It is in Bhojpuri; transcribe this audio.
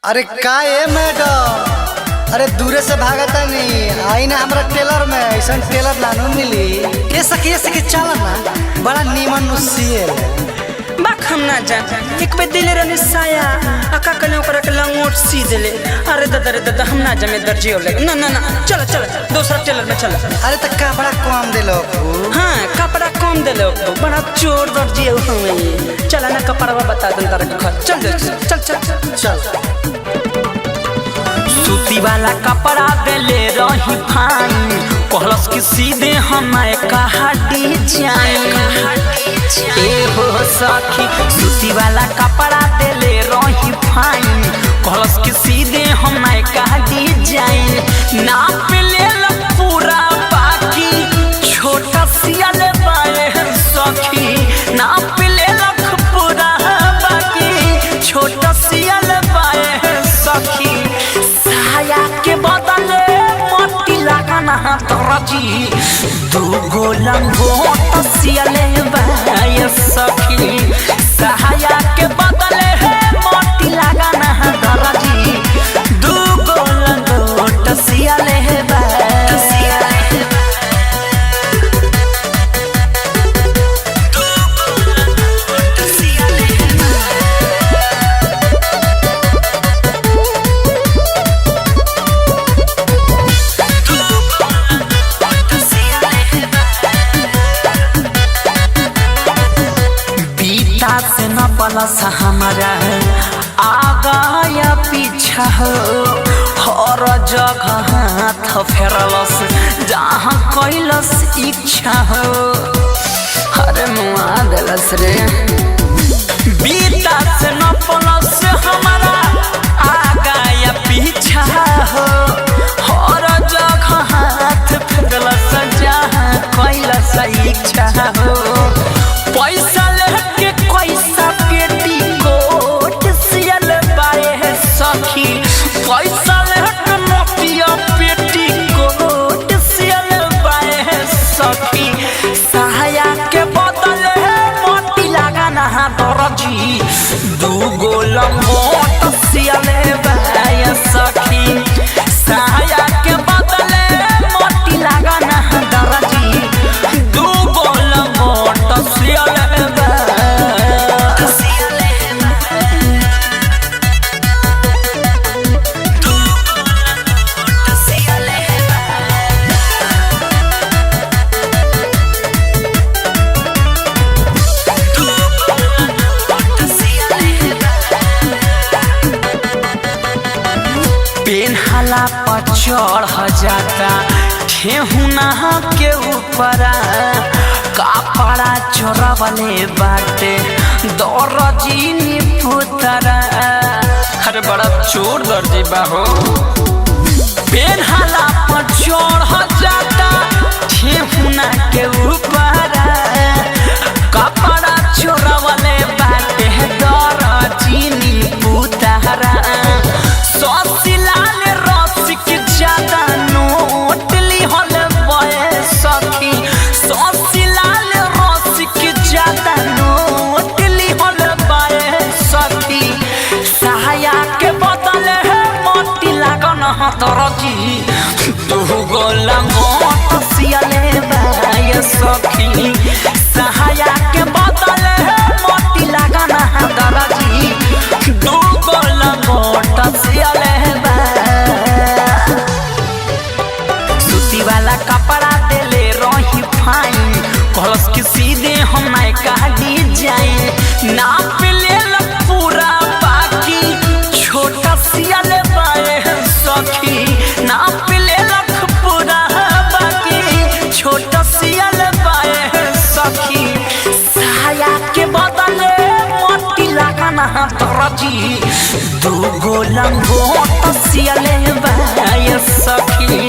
अरे का ए मैडम, अरे दूरे से भागता नहीं आई ना हमारा टेलर में ऐसा टेलर लानू मिली ये सके चल ना बड़ा नीमन नुसियल बाक हम ना जान एक बे दिले रहने साया अका कने ओकरा के लंगोट सी देले। अरे दादा हम ना जमे दर्जी हो ले ना ना ना चल चल दूसरा टेलर में चल। अरे त कपड़ा कम देलो। हां कपड़ा कम देलो बड़ा चोर दर्जी हो हमें। चल ना कपड़ा बता दन तारा के घर चल चल चल चल। सूती वाला कपड़ा देले रही फाइन कहलस कि सीधे हमारे कहा डिजाइन ए हो सखी। सूती वाला कपड़ा देले रही फाइन कहलस कि सीधे हमारे कहा डिजाइन नाप ले पूरा बाकी छोटा सियल बाए सखी। नाप ले पूरा बाकी छोटा सियल बाए सखी। साया के बदले मोती लगाना दर्जी दूगो लंगोट सियले बाए सखी। साया के बदले मोती लगाना दर्जी दूगो लंगोट सियले बाए। से न पलस हमारा आगा या पीछा हो हर जगह हाथ फेरलस जहाँ कैलस इच्छा हो। अरे मुआ दिलस रे बीता से न पलस हमारा आगा या पीछा हो हर जगह हाथ फेरलस जहाँ कैलस इच्छा हो। पैसा लेके कैसा पेटी कोट सियल बाए सखी। पैसा लेके मोतिया पेटी कोट सियल बाए सखी। सहाया के बदले मोती लगाना दर्जी दूगो लंगोट सियल बाए सखी। सहाया के बदले मोती लगाना दर्जी दूगो लंगोट सियल। पेन्हाला पर चढ़ जाता ठेहुना के ऊपर कपड़ा चोरवले बाटे दर्जी नी पुतरा। अरे बड़ा चोर दर्जी बाहो। पेन्हाला पर चढ़ जाता ठेहुना के ऊपर कपड़ा चोरवले बाटे दर्जी नी पुतरा। ससिलाल रसिक ज्यादा नोट लिहल बाए सखी। ससिलाल रसिक ज्यादा नोट लिहल बाए सखी। सहाया के बदले मोती लगन दर्जी दूगो लंगोट सियले बाए सखी। सहाया के बदले मोती लगन दर्जी दूगो लंगोट सियले बाए। सूती वाला कपड़ा देले रही फाइन कहलस कि सीधे हमारे कहा डिजाइन नाप ले पूरा बाकी छोटा सियल बाए सखी। नाप ले पूरा बाकी छोटा सियल बाए सखी। साया के बदले मोती लगाना दर्जी दूगो लंगोट सियले बाए सखी।